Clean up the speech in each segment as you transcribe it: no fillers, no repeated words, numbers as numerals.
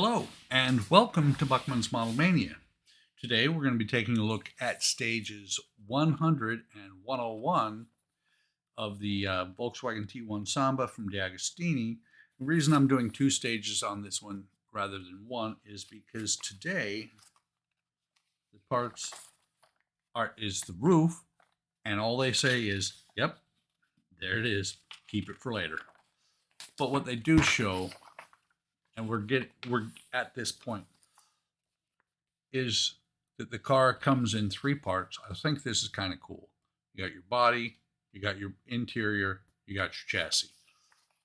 Hello and welcome to Buckman's Model Mania. Today we're going to be taking a look at stages 100 and 101 of the Volkswagen T1 Samba from DeAgostini. The reason I'm doing two stages on this one rather than one is because today the parts is the roof, and all they say is, yep, there it is, keep it for later. But what they do show, and we're at this point, is that the car comes in three parts. I think this is kind of cool. You got your body, you got your interior, you got your chassis.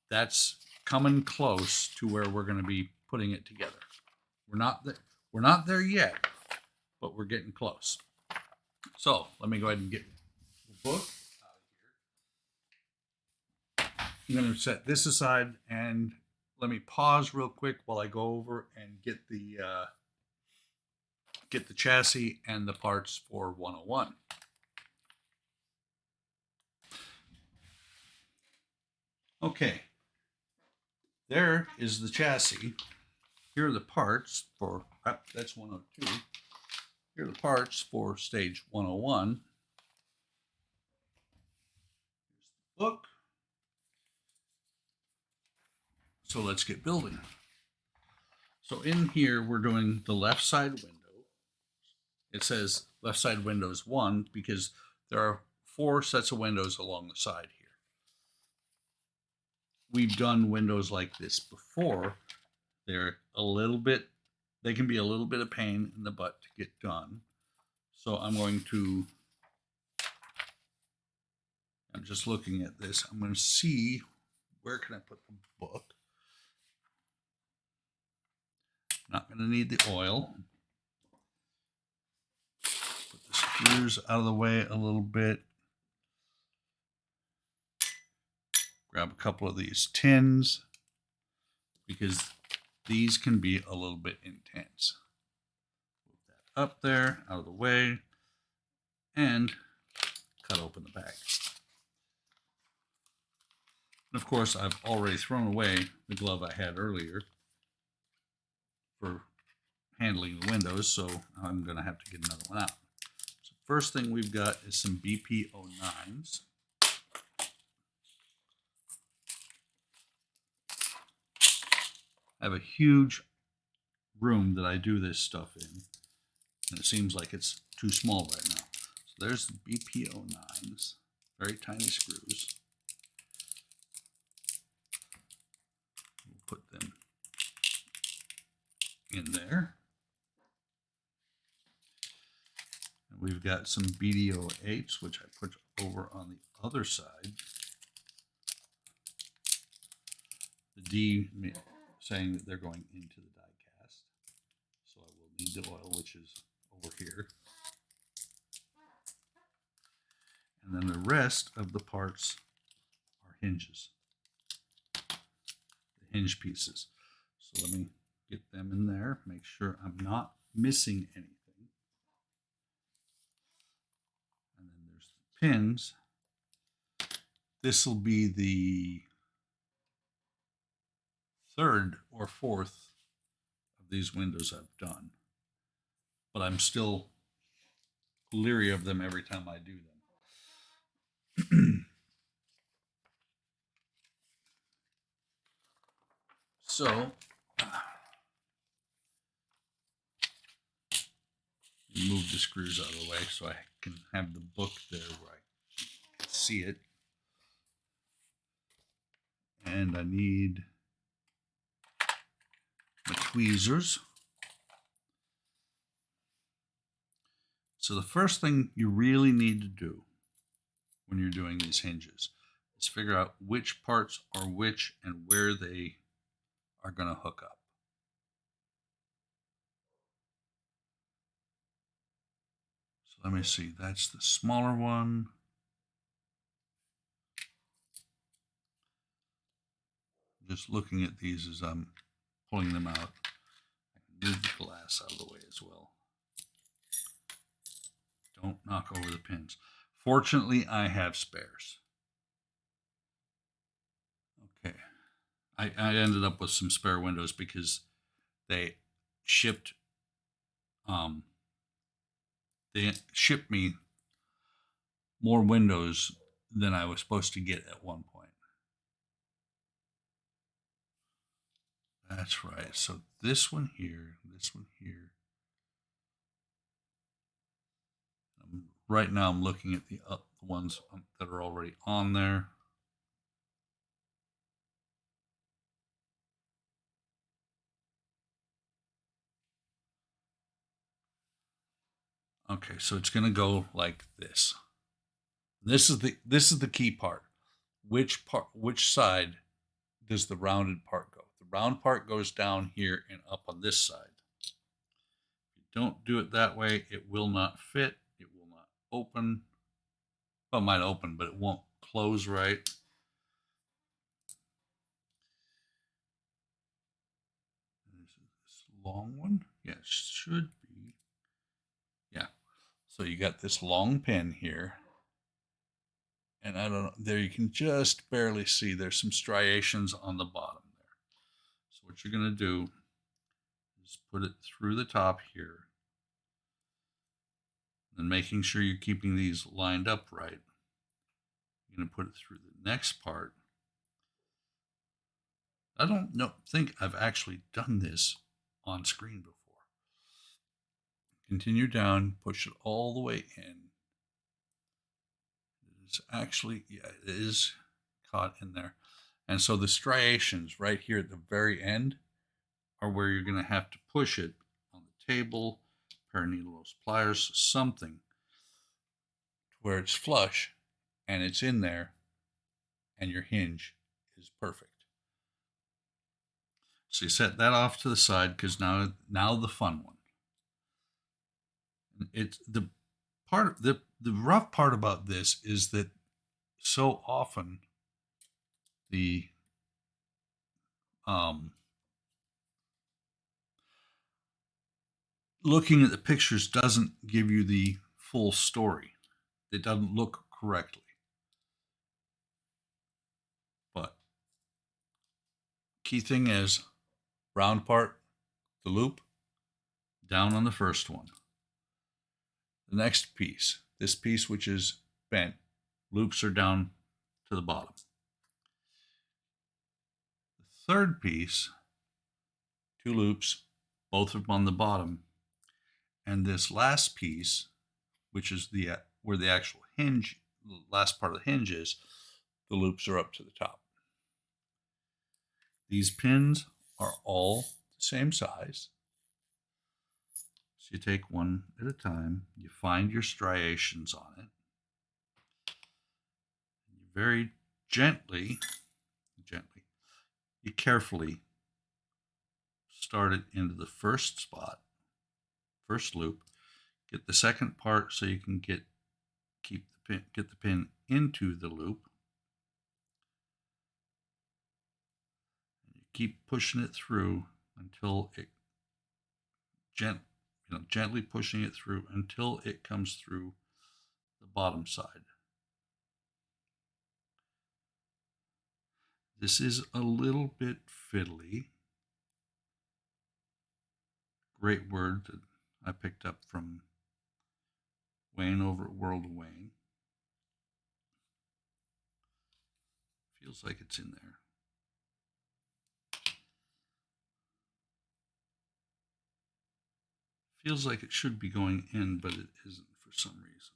That's coming close to where we're going to be putting it together. We're not there yet, but we're getting close. So let me go ahead and get the book out of here. I'm going to set this aside and let me pause real quick while I go over and get the chassis and the parts for 101. Okay, there is the chassis. Here are the parts for, that's 102. Here are the parts for stage 101. Here's the book. So let's get building. So in here, we're doing the left side window. It says left side windows 1 because there are 4 sets of windows along the side here. We've done windows like this before. They can be a little bit of pain in the butt to get done. So I'm just looking at this. I'm going to see where can I put the book. Not going to need the oil. Put the screws out of the way a little bit. Grab a couple of these tins because these can be a little bit intense. Move that up there, out of the way, and cut open the bag. And of course, I've already thrown away the glove I had earlier for handling the windows, so I'm going to have to get another one out. So first thing we've got is some BP09s. I have a huge room that I do this stuff in, and it seems like it's too small right now. So there's the BP09s, very tiny screws. We'll put them in there. And we've got some BD08s, which I put over on the other side. The D saying that they're going into the die cast. So I will need the oil, which is over here. And then the rest of the parts are hinges. The hinge pieces. So let me get them in there, make sure I'm not missing anything. And then there's the pins. This will be the third or fourth of these windows I've done, but I'm still leery of them every time I do them. So move the screws out of the way so I can have the book there where I can see it. And I need my tweezers. So the first thing you really need to do when you're doing these hinges is figure out which parts are which and where they are going to hook up. So let me see, that's the smaller one. Just looking at these as I'm pulling them out. I can move the glass out of the way as well. Don't knock over the pins. Fortunately, I have spares. Okay. I ended up with some spare windows because they shipped um, they shipped me more windows than I was supposed to get at one point. That's right. So this one here, this one here. Right now I'm looking at the ones that are already on there. Okay, so it's going to go like this. This is the key part. Which side does the rounded part go? The round part goes down here and up on this side. If you don't do it that way, it will not fit. It will not open. Well, it might open, but it won't close right. This long one? Yeah, it should be. Yeah. So you got this long pin here. And I don't know, there you can just barely see there's some striations on the bottom there. So what you're going to do is put it through the top here. And making sure you're keeping these lined up right. You're going to put it through the next part. I don't think I've actually done this on screen before. Continue down, push it all the way in. It's actually, yeah, it is caught in there. And so the striations right here at the very end are where you're going to have to push it on the table, pair of needle-nose pliers, something where it's flush and it's in there and your hinge is perfect. So you set that off to the side because now the fun one. It's the rough part about this is that so often the looking at the pictures doesn't give you the full story. It doesn't look correctly. But key thing is round part, the loop, down on the first one. The next piece, this piece which is bent, loops are down to the bottom. The third piece, two loops, both of them on the bottom. And this last piece, which is where the actual hinge, the last part of the hinge is, the loops are up to the top. These pins are all the same size. So you take one at a time, you find your striations on it. You very gently, you carefully start it into the first spot, first loop. Get the second part so you can get the pin into the loop. And you keep pushing it through until it gently pushing it through until it comes through the bottom side. This is a little bit fiddly. Great word that I picked up from Wayne over at World of Wayne. Feels like it's in there. Feels like it should be going in, but it isn't for some reason.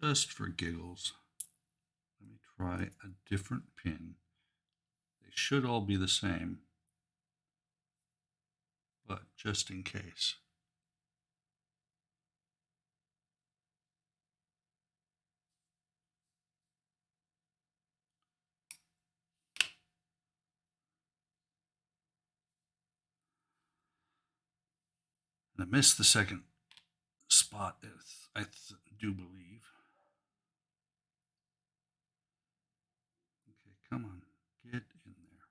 Just for giggles, let me try a different pin. They should all be the same, but just in case. And I missed the second spot, I do believe. Okay, come on, get in there.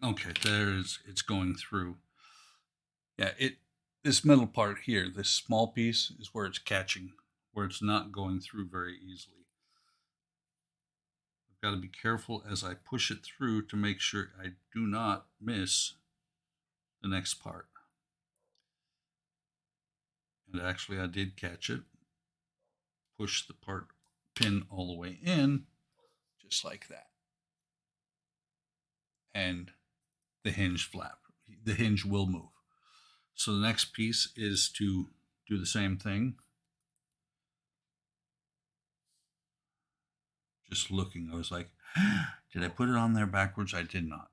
Okay, it's going through. Yeah, this middle part here, this small piece is where it's catching, where it's not going through very easily. I've got to be careful as I push it through to make sure I do not miss the next part. And actually I did catch it. Push the part pin all the way in, just like that. And the hinge flap, the hinge will move. So the next piece is to do the same thing. Just looking, I was like, did I put it on there backwards? I did not.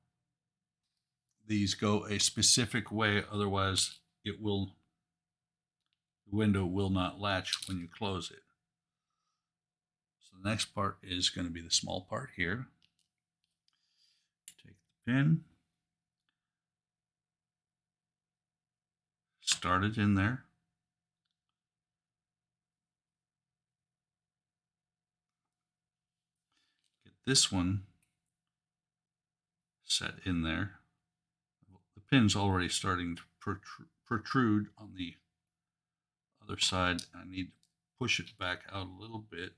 These go a specific way, otherwise the window will not latch when you close it. So the next part is going to be the small part here. Take the pin, start it in there. Get this one set in there. The pin's already starting to protrude on the other side. I need to push it back out a little bit.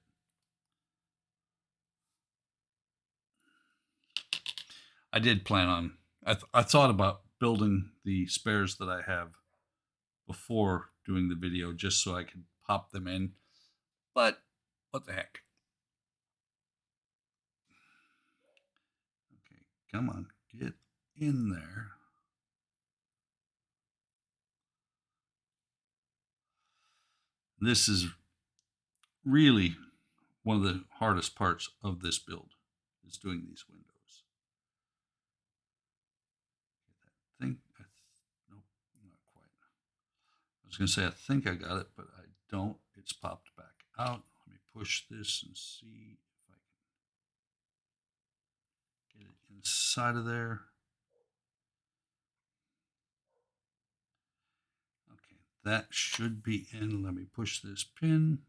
I did plan on, I thought about building the spares that I have before doing the video just so I could pop them in, but what the heck. Okay, come on, get in there. This is really one of the hardest parts of this build, is doing these windows. Nope, not quite. I was going to say I think I got it, but I don't. It's popped back out. Let me push this and see if I can get it inside of there. Okay, that should be in. Let me push this pin.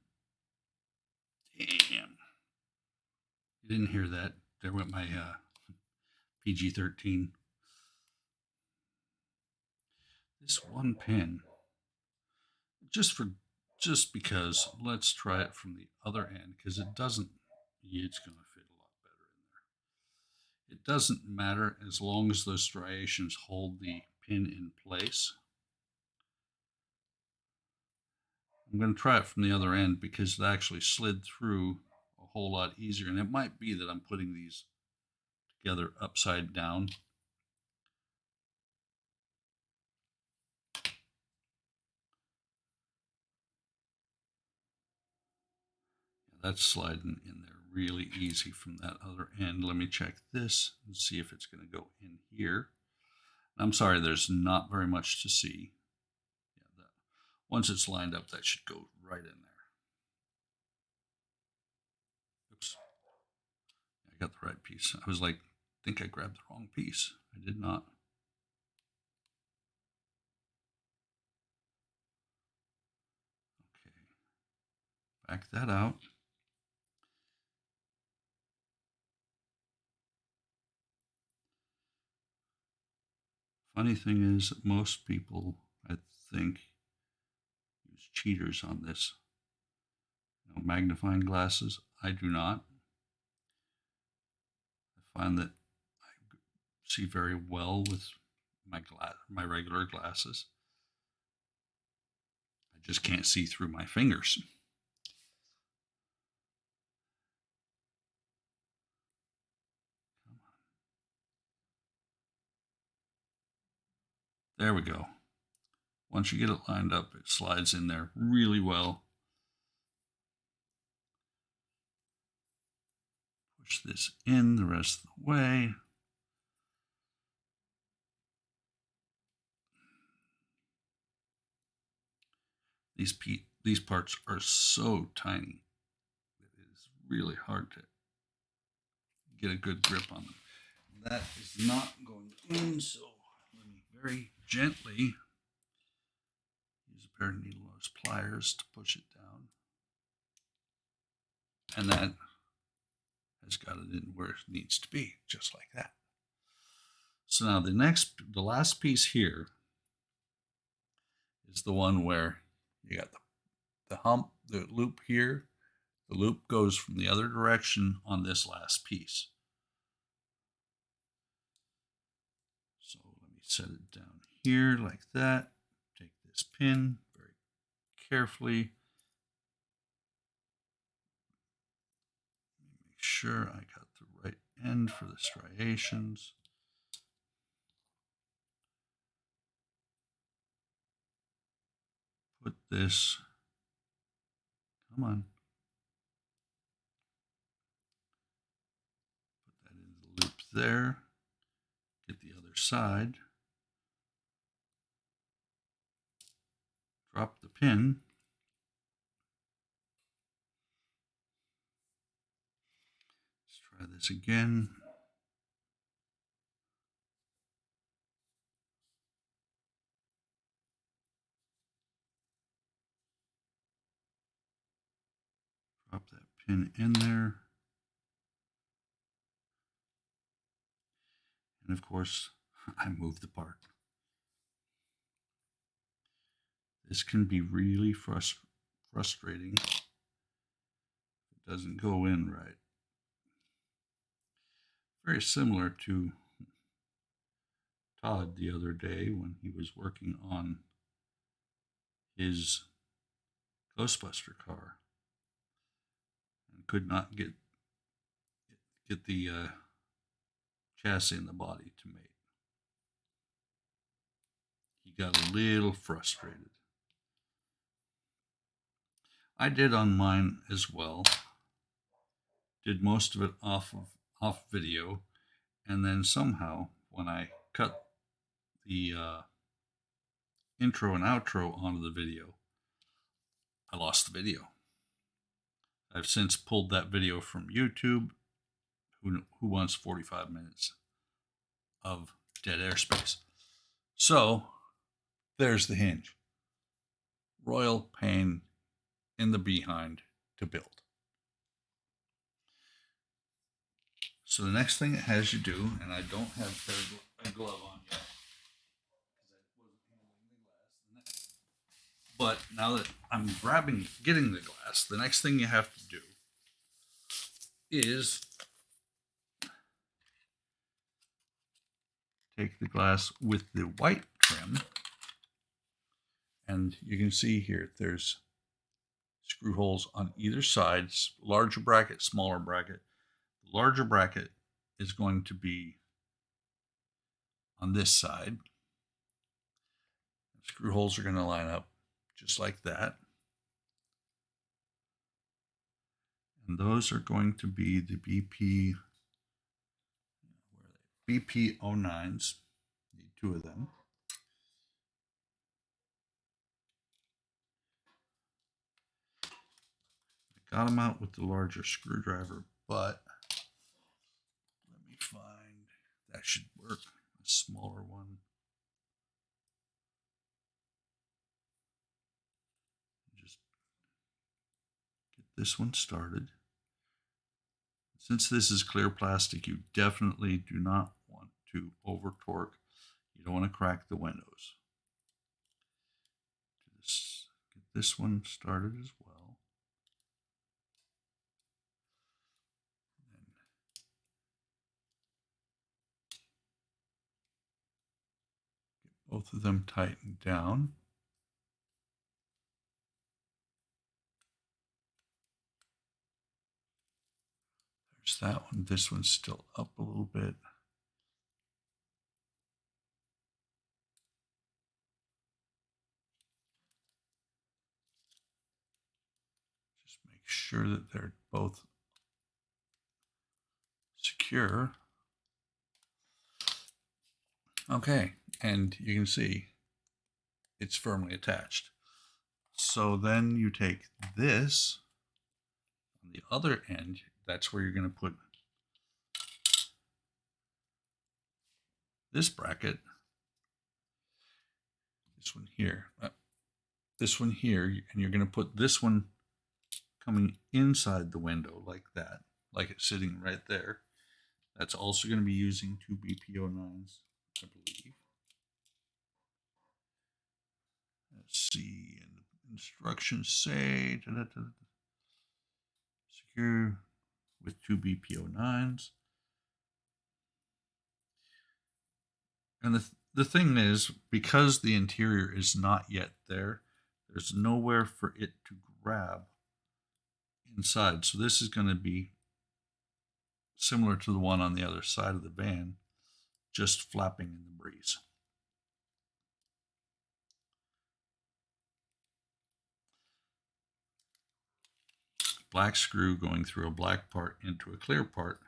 Damn. You didn't hear that. There went my PG-13. This one pin, just because, let's try it from the other end, because it's going to fit a lot better in there. It doesn't matter as long as those striations hold the pin in place. I'm going to try it from the other end because it actually slid through a whole lot easier. And it might be that I'm putting these together upside down. That's sliding in there really easy from that other end. Let me check this and see if it's going to go in here. I'm sorry, there's not very much to see. Yeah, once it's lined up, that should go right in there. Oops. I got the right piece. I was like, I think I grabbed the wrong piece. I did not. Okay. Back that out. Funny thing is, most people, I think, use cheaters on this. Magnifying glasses. I do not. I find that I see very well with my regular glasses. I just can't see through my fingers. There we go. Once you get it lined up, it slides in there really well. Push this in the rest of the way. These parts are so tiny. It is really hard to get a good grip on them. That is not going in, so let me very gently use a pair of needle nose pliers to push it down. And that has got it in where it needs to be, just like that. So now the last piece here is the one where you got the hump, the loop here. The loop goes from the other direction on this last piece. So let me set it down here like that. Take this pin very carefully. Make sure I got the right end for the striations. Put this, come on. Put that in the loop there. Get the other side. Drop the pin. Let's try this again. Drop that pin in there. And of course, I moved the part. This can be really frustrating if it doesn't go in right. Very similar to Todd the other day when he was working on his Ghostbuster car and could not get the chassis and the body to mate. He got a little frustrated. I did on mine as well. Did most of it off video, and then somehow when I cut the intro and outro onto the video, I lost the video. I've since pulled that video from YouTube. Who wants 45 minutes of dead airspace? So there's the hinge. Royal pain in the behind to build. So the next thing it has you do, and I don't have a glove on yet, but now that I'm getting the glass, the next thing you have to do is take the glass with the white trim, and you can see here there's screw holes on either side, larger bracket, smaller bracket. The larger bracket is going to be on this side. Screw holes are going to line up just like that. And those are going to be the BP09s. Need two of them. I got them out with the larger screwdriver, but let me find, that should work, a smaller one. Just get this one started. Since this is clear plastic, you definitely do not want to over torque. You don't want to crack the windows. Just get this one started as well. And get both of them tightened down. There's that one. This one's still up a little bit. Just make sure that they're both secure. Okay, and you can see it's firmly attached. So then you take this on the other end, that's where you're going to put this bracket, this one here, and you're going to put this one coming inside the window like that, like it's sitting right there. That's also going to be using two BP09s. I believe. Let's see. And the instructions say secure with 2 BPO9s. And the thing is, because the interior is not yet there, there's nowhere for it to grab inside. So this is going to be similar to the one on the other side of the van, just flapping in the breeze. Black screw going through a black part into a clear part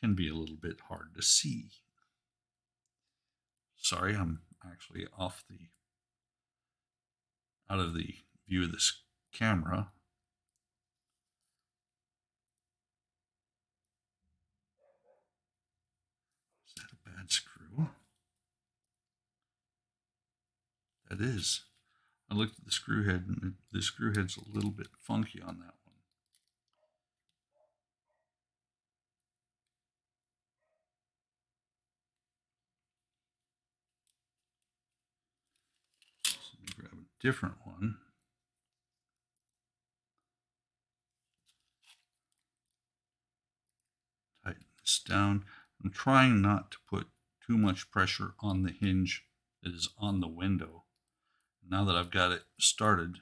can be a little bit hard to see. Sorry, I'm actually out of the view of this camera. Is that a bad screw? That is. I looked at the screw head, and the screw head's a little bit funky on that one. So let me grab a different one. Tighten this down. I'm trying not to put too much pressure on the hinge that is on the window. Now that I've got it started,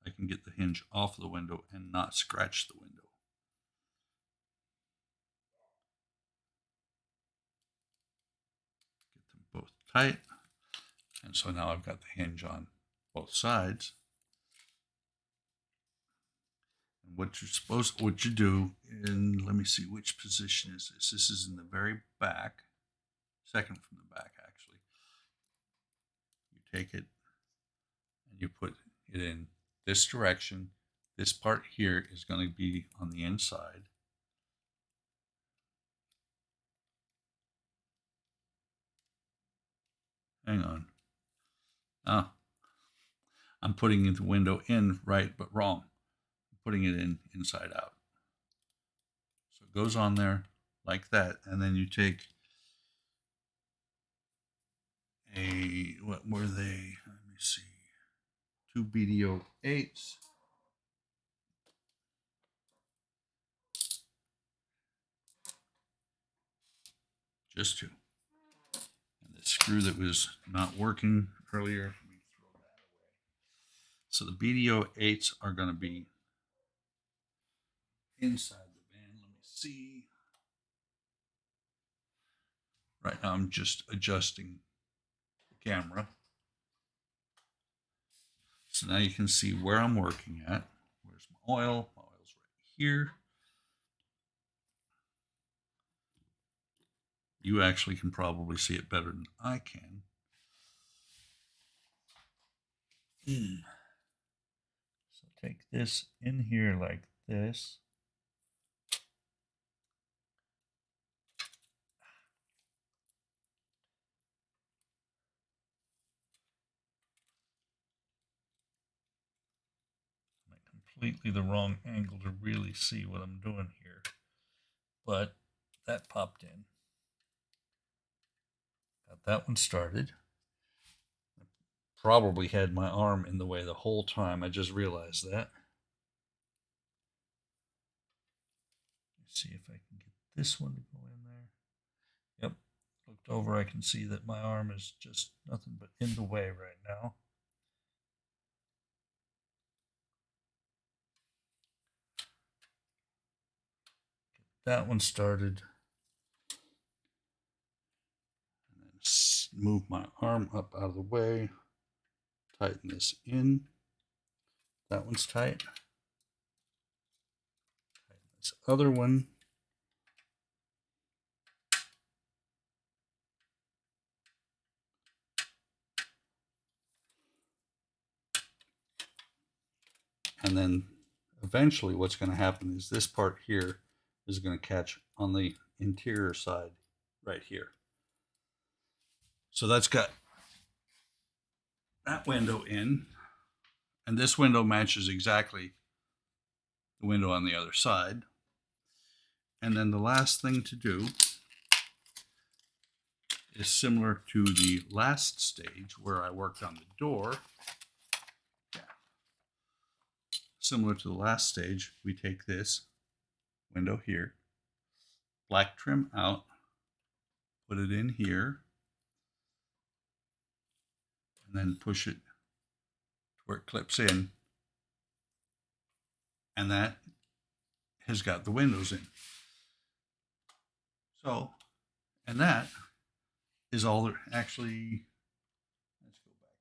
I can get the hinge off the window and not scratch the window. Get them both tight. And so now I've got the hinge on both sides. And what you do, and let me see, which position is this? This is in the very back, second from the back actually. You take it and you put it in this direction. This part here is going to be on the inside. Hang on. I'm putting the window in right, but wrong. I'm putting it in inside out. So it goes on there like that, and then you take what were they? Let me see. 2 BDO8s. Just 2. And the screw that was not working earlier, let me throw that away. So the BDO8s are going to be inside the van. Let me see. Right now I'm just adjusting the camera. So now you can see where I'm working at. Where's my oil? My oil's right here. You actually can probably see it better than I can. So take this in here like this. Completely the wrong angle to really see what I'm doing here, but that popped in. Got that one started. I probably had my arm in the way the whole time. I just realized that. Let's see if I can get this one to go in there. Yep, looked over, I can see that my arm is just nothing but in the way right now. That one started, and then move my arm up out of the way, tighten this in. That one's tight. Tighten this other one. And then eventually what's going to happen is this part here is going to catch on the interior side right here. So that's got that window in, and this window matches exactly the window on the other side. And then the last thing to do is similar to the last stage where I worked on the door. Yeah. Similar to the last stage, we take this window here, black trim out, put it in here, and then push it to where it clips in. And that has got the windows in. So, and that is all there, actually, let's go back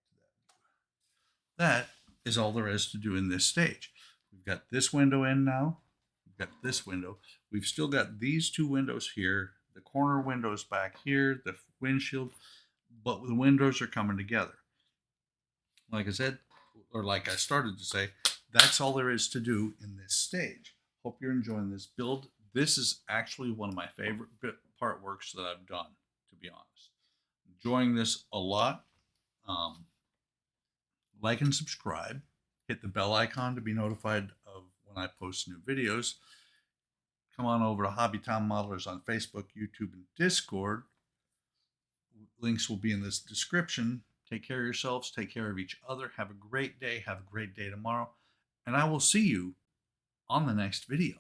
to that. That is all there is to do in this stage. We've got this window in now. We've got this window. We've still got these two windows here, the corner windows back here, the windshield, but the windows are coming together. Like I said, or like I started to say, that's all there is to do in this stage. Hope you're enjoying this build. This is actually one of my favorite part works that I've done, to be honest. Enjoying this a lot. Like and subscribe. Hit the bell icon to be notified of when I post new videos. Come on over to Hobby Town Modelers on Facebook, YouTube, and Discord. Links will be in this description. Take care of yourselves. Take care of each other. Have a great day. Have a great day tomorrow. And I will see you on the next video.